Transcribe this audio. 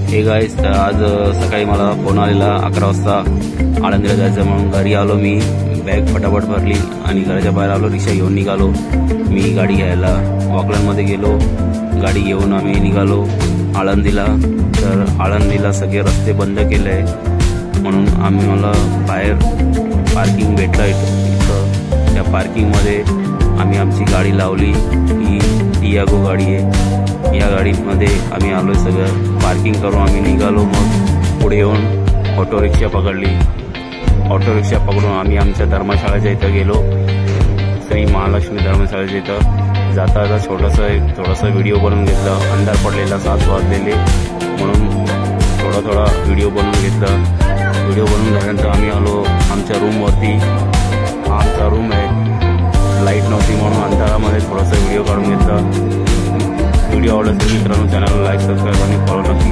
Hey guys, आज सकाळी मला फोन आलेला 11 वाजता आळंदीला जायचं म्हणून. घरी आलो मी, बॅग फटाफट भरली आणि घराच्या बाहेर आलो, रिक्षा घेऊन निघालो. मी गाडी घ्यायला वॉकलॅंडमध्ये गेलो. गाडी घेऊन आम्ही निघालो आळंदीला. तर आळंदीला सगळे रस्ते बंद केले आहे म्हणून मला बाहेर पार्किंग भेटलं इथं. त्या पार्किंगमध्ये आम्ही आमची गाडी लावली. ही टियागो गाडी आहे. या गाडीमध्ये आम्ही आलो आहे. सगळं पार्किंग करून आम्ही निघालो. मग पुढे येऊन ऑटो रिक्षा पकडली. ऑटो रिक्षा पकडून आम्ही आमच्या धर्मशाळेच्या इथं गेलो. श्री महालक्ष्मी धर्मशाळेच्या इथं जाता जाता थोडासा व्हिडिओ बनवून घेतला. अंधार पडलेला, 7 वाजलेले म्हणून थोडा व्हिडिओ बनवून घेतला. व्हिडिओ बनवून झाल्यानंतर आम्ही आलो आमच्या रूमवरती. हा आमचा रूम आहे. लाईट नव्हती म्हणून अंधारामध्ये थोडासा व्हिडिओ काढून घेतला. व्हिडिओ आवडला तर मित्रांनो चॅनलला लाईक, सबस्क्राईब आणि फॉलो नक्की